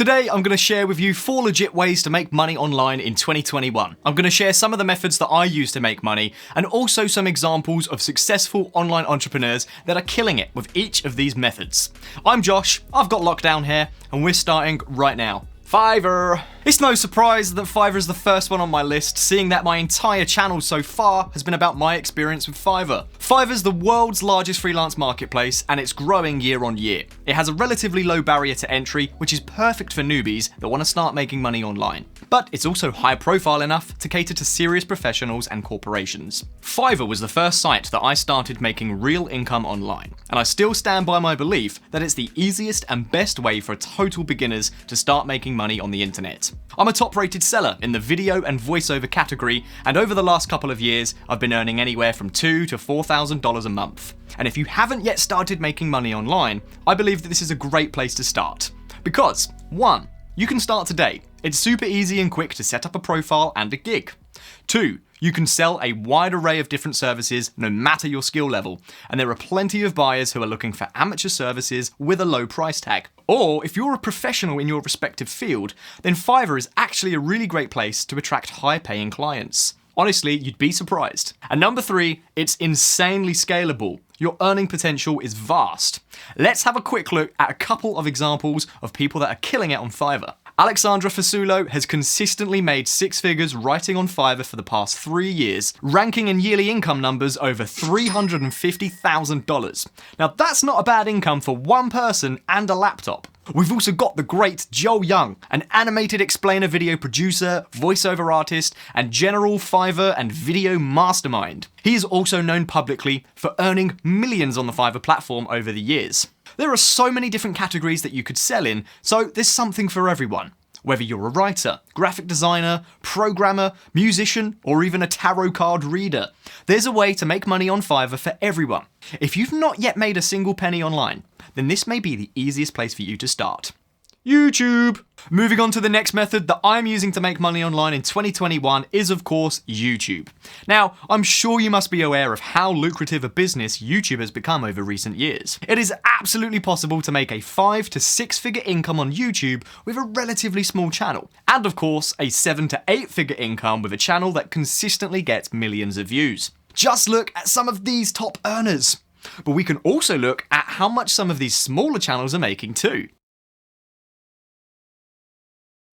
Today, I'm going to share with you 4 legit ways to make money online in 2021. I'm going to share some of the methods that I use to make money, and also some examples of successful online entrepreneurs that are killing it with each of these methods. I'm Josh, I've got lockdown here, and we're starting right now. Fiverr. It's no surprise that Fiverr is the first one on my list, seeing that my entire channel so far has been about my experience with Fiverr. Fiverr's the world's largest freelance marketplace, and it's growing year on year. It has a relatively low barrier to entry, which is perfect for newbies that want to start making money online. But it's also high profile enough to cater to serious professionals and corporations. Fiverr was the first site that I started making real income online, and I still stand by my belief that it's the easiest and best way for total beginners to start making money on the internet. I'm a top-rated seller in the video and voiceover category, and over the last couple of years, I've been earning anywhere from $2,000 to $4,000 a month. And if you haven't yet started making money online, I believe that this is a great place to start. Because, 1, you can start today. It's super easy and quick to set up a profile and a gig. 2, you can sell a wide array of different services no matter your skill level, and there are plenty of buyers who are looking for amateur services with a low price tag. Or if you're a professional in your respective field, then Fiverr is actually a really great place to attract high-paying clients. Honestly, you'd be surprised. And number 3, it's insanely scalable. Your earning potential is vast. Let's have a quick look at a couple of examples of people that are killing it on Fiverr. Alexandra Fasulo has consistently made 6 figures writing on Fiverr for the past 3 years, ranking in yearly income numbers over $350,000. Now that's not a bad income for one person and a laptop. We've also got the great Joel Young, an animated explainer video producer, voiceover artist, and general Fiverr and video mastermind. He is also known publicly for earning millions on the Fiverr platform over the years. There are so many different categories that you could sell in, so there's something for everyone. Whether you're a writer, graphic designer, programmer, musician, or even a tarot card reader, there's a way to make money on Fiverr for everyone. If you've not yet made a single penny online, then this may be the easiest place for you to start. YouTube! Moving on to the next method that I'm using to make money online in 2021 is, of course, YouTube. Now, I'm sure you must be aware of how lucrative a business YouTube has become over recent years. It is absolutely possible to make a 5 to 6 figure income on YouTube with a relatively small channel. And of course, a 7 to 8 figure income with a channel that consistently gets millions of views. Just look at some of these top earners. But we can also look at how much some of these smaller channels are making too.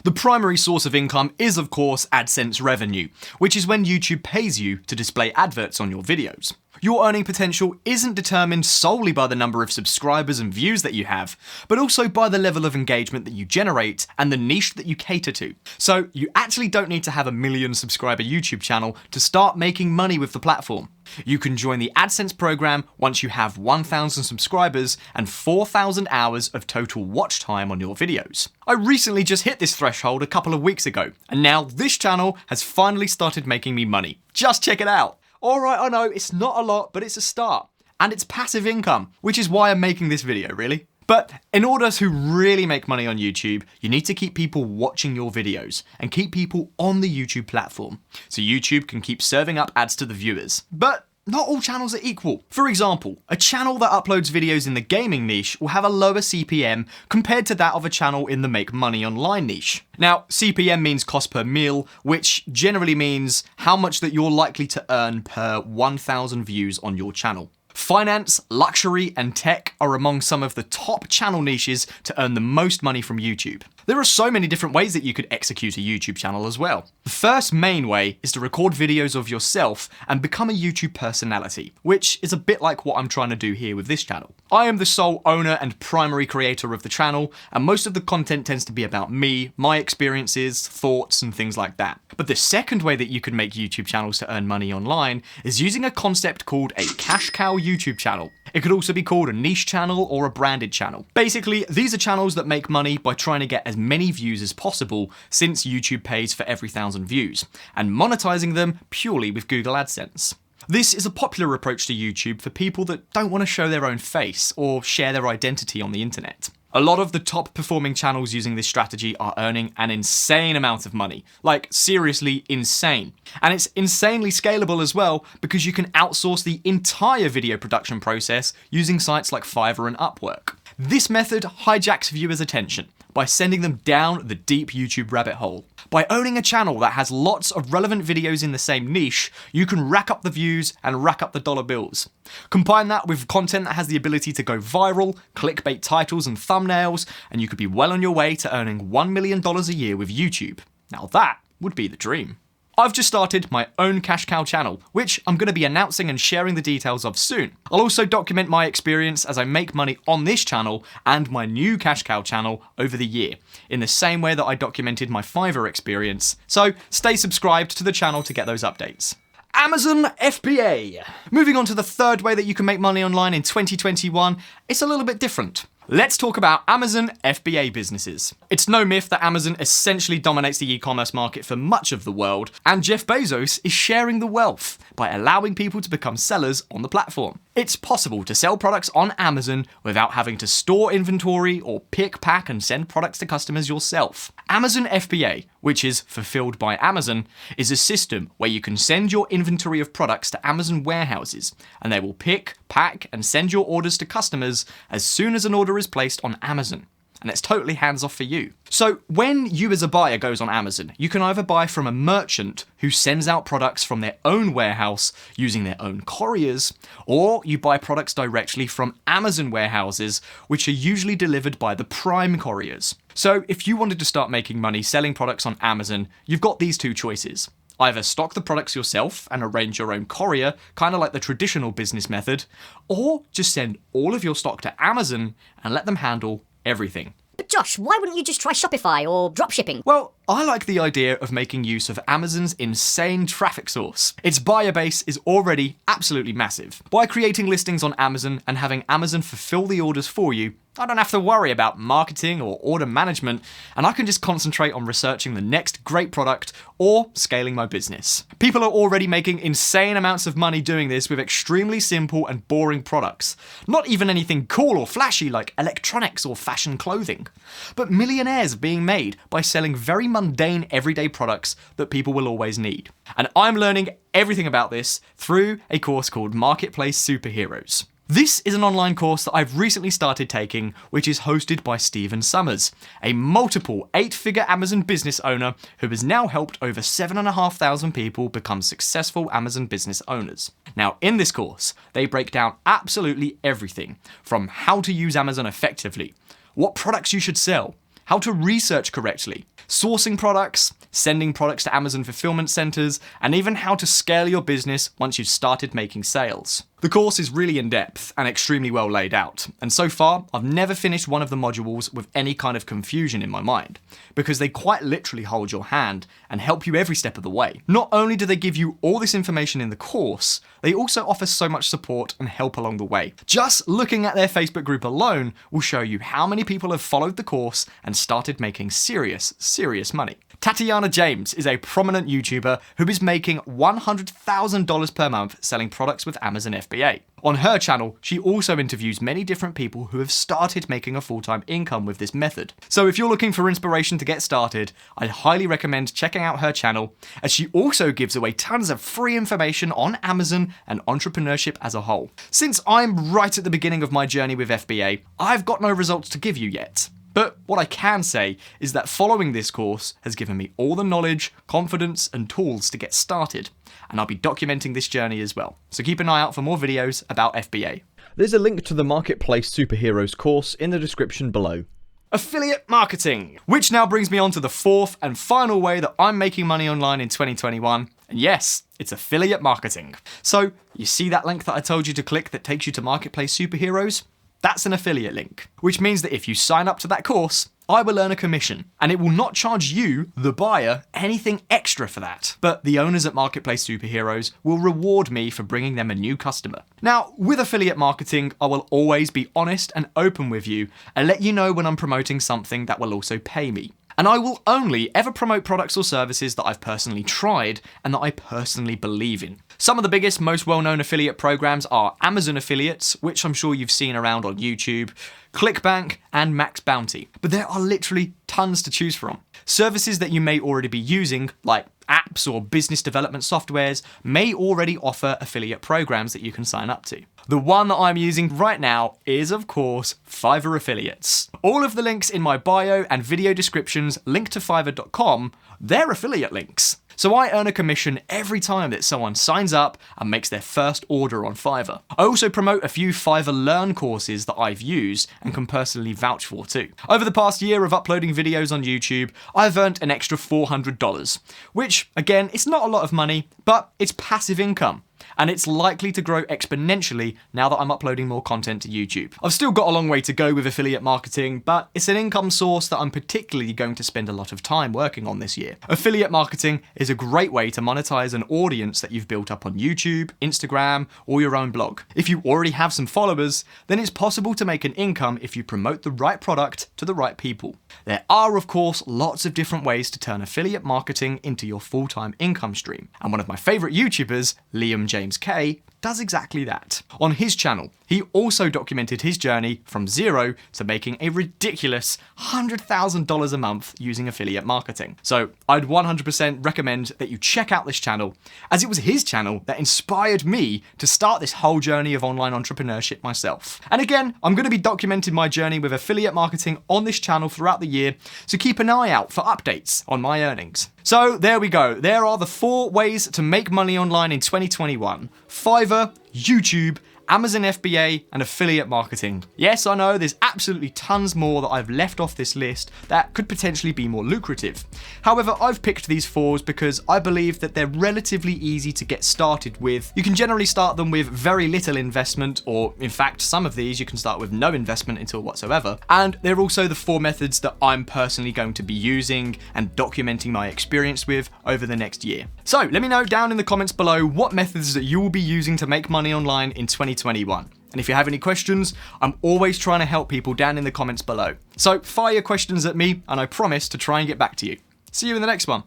The primary source of income is, of course, Adsense Revenue, which is when YouTube pays you to display adverts on your videos. Your earning potential isn't determined solely by the number of subscribers and views that you have, but also by the level of engagement that you generate and the niche that you cater to. So you actually don't need to have a 1 million subscriber YouTube channel to start making money with the platform. You can join the AdSense program once you have 1,000 subscribers and 4,000 hours of total watch time on your videos. I recently just hit this threshold a couple of weeks ago, and now this channel has finally started making me money. Just check it out. Alright, I know, it's not a lot, but it's a start. And it's passive income, which is why I'm making this video, really. But in order to really make money on YouTube, you need to keep people watching your videos and keep people on the YouTube platform, so YouTube can keep serving up ads to the viewers. But not all channels are equal. For example, a channel that uploads videos in the gaming niche will have a lower CPM compared to that of a channel in the make money online niche. Now, CPM means cost per mille, which generally means how much that you're likely to earn per 1,000 views on your channel. Finance, luxury, and tech are among some of the top channel niches to earn the most money from YouTube. There are so many different ways that you could execute a YouTube channel as well. The first main way is to record videos of yourself and become a YouTube personality, which is a bit like what I'm trying to do here with this channel. I am the sole owner and primary creator of the channel, and most of the content tends to be about me, my experiences, thoughts, and things like that. But the second way that you can make YouTube channels to earn money online is using a concept called a cash cow YouTube channel. It could also be called a niche channel or a branded channel. Basically, these are channels that make money by trying to get as many views as possible, since YouTube pays for every 1,000 views, and monetizing them purely with Google AdSense. This is a popular approach to YouTube for people that don't want to show their own face or share their identity on the internet. A lot of the top performing channels using this strategy are earning an insane amount of money. Like, seriously insane. And it's insanely scalable as well, because you can outsource the entire video production process using sites like Fiverr and Upwork. This method hijacks viewers' attention, by sending them down the deep YouTube rabbit hole. By owning a channel that has lots of relevant videos in the same niche, you can rack up the views and rack up the dollar bills. Combine that with content that has the ability to go viral, clickbait titles and thumbnails, and you could be well on your way to earning $1 million a year with YouTube. Now that would be the dream. I've just started my own cash cow channel, which I'm going to be announcing and sharing the details of soon. I'll also document my experience as I make money on this channel and my new cash cow channel over the year, in the same way that I documented my Fiverr experience. So stay subscribed to the channel to get those updates. Amazon FBA. Moving on to the third way that you can make money online in 2021, it's a little bit different. Let's talk about Amazon FBA businesses. It's no myth that Amazon essentially dominates the e-commerce market for much of the world, and Jeff Bezos is sharing the wealth by allowing people to become sellers on the platform. It's possible to sell products on Amazon without having to store inventory or pick, pack, and send products to customers yourself. Amazon FBA, which is Fulfilled by Amazon, is a system where you can send your inventory of products to Amazon warehouses, and they will pick, pack, and send your orders to customers as soon as an order is placed on Amazon. And it's totally hands-off for you. So when you as a buyer goes on Amazon, you can either buy from a merchant who sends out products from their own warehouse using their own couriers, or you buy products directly from Amazon warehouses, which are usually delivered by the prime couriers. So if you wanted to start making money selling products on Amazon, you've got these two choices. Either stock the products yourself and arrange your own courier, kind of like the traditional business method, or just send all of your stock to Amazon and let them handle everything. But Josh, why wouldn't you just try Shopify or dropshipping? Well, I like the idea of making use of Amazon's insane traffic source. Its buyer base is already absolutely massive. By creating listings on Amazon and having Amazon fulfill the orders for you, I don't have to worry about marketing or order management, and I can just concentrate on researching the next great product or scaling my business. People are already making insane amounts of money doing this with extremely simple and boring products. Not even anything cool or flashy like electronics or fashion clothing. But millionaires are being made by selling very mundane everyday products that people will always need. And I'm learning everything about this through a course called Marketplace Superheroes. This is an online course that I've recently started taking, which is hosted by Stephen Summers, a multiple 8-figure Amazon business owner who has now helped over 7,500 people become successful Amazon business owners. Now, in this course, they break down absolutely everything from how to use Amazon effectively, what products you should sell, how to research correctly, sourcing products, sending products to Amazon fulfillment centers, and even how to scale your business once you've started making sales. The course is really in-depth and extremely well laid out, and so far I've never finished one of the modules with any kind of confusion in my mind, because they quite literally hold your hand and help you every step of the way. Not only do they give you all this information in the course, they also offer so much support and help along the way. Just looking at their Facebook group alone will show you how many people have followed the course and started making serious money. Tatiana James is a prominent YouTuber who is making $100,000 per month selling products with Amazon FBA. On her channel, she also interviews many different people who have started making a full-time income with this method. So if you're looking for inspiration to get started, I'd highly recommend checking out her channel, as she also gives away tons of free information on Amazon and entrepreneurship as a whole. Since I'm right at the beginning of my journey with FBA, I've got no results to give you yet. But what I can say is that following this course has given me all the knowledge, confidence, and tools to get started, and I'll be documenting this journey as well. So keep an eye out for more videos about FBA. There's a link to the Marketplace Superheroes course in the description below. Affiliate marketing, which now brings me on to the fourth and final way that I'm making money online in 2021. And yes, it's affiliate marketing. So you see that link that I told you to click that takes you to Marketplace Superheroes? That's an affiliate link, which means that if you sign up to that course, I will earn a commission, and it will not charge you, the buyer, anything extra for that. But the owners at Marketplace Superheroes will reward me for bringing them a new customer. Now, with affiliate marketing, I will always be honest and open with you and let you know when I'm promoting something that will also pay me. And I will only ever promote products or services that I've personally tried and that I personally believe in. Some of the biggest, most well-known affiliate programs are Amazon Affiliates, which I'm sure you've seen around on YouTube, ClickBank, and Max Bounty. But there are literally tons to choose from. Services that you may already be using, like apps or business development softwares, may already offer affiliate programs that you can sign up to. The one that I'm using right now is, of course, Fiverr affiliates. All of the links in my bio and video descriptions linked to fiverr.com, they're affiliate links. So I earn a commission every time that someone signs up and makes their first order on Fiverr. I also promote a few Fiverr Learn courses that I've used and can personally vouch for too. Over the past year of uploading videos on YouTube, I've earned an extra $400, which, again, it's not a lot of money, but it's passive income. And it's likely to grow exponentially now that I'm uploading more content to YouTube. I've still got a long way to go with affiliate marketing, but it's an income source that I'm particularly going to spend a lot of time working on this year. Affiliate marketing is a great way to monetize an audience that you've built up on YouTube, Instagram, or your own blog. If you already have some followers, then it's possible to make an income if you promote the right product to the right people. There are, of course, lots of different ways to turn affiliate marketing into your full-time income stream. And one of my favorite YouTubers, Liam James K, does exactly that. On his channel, he also documented his journey from zero to making a ridiculous $100,000 a month using affiliate marketing. So I'd 100% recommend that you check out this channel, as it was his channel that inspired me to start this whole journey of online entrepreneurship myself. And again, I'm going to be documenting my journey with affiliate marketing on this channel throughout the year, so keep an eye out for updates on my earnings. So there we go. There are the 4 ways to make money online in 2021. Fiverr, YouTube, Amazon FBA, and affiliate marketing. Yes, I know there's absolutely tons more that I've left off this list that could potentially be more lucrative. However, I've picked these 4s because I believe that they're relatively easy to get started with. You can generally start them with very little investment, or in fact, some of these you can start with no investment until whatsoever. And they're also the 4 methods that I'm personally going to be using and documenting my experience with over the next year. So let me know down in the comments below what methods that you will be using to make money online in 2021. And if you have any questions, I'm always trying to help people down in the comments below. So fire your questions at me and I promise to try and get back to you. See you in the next one.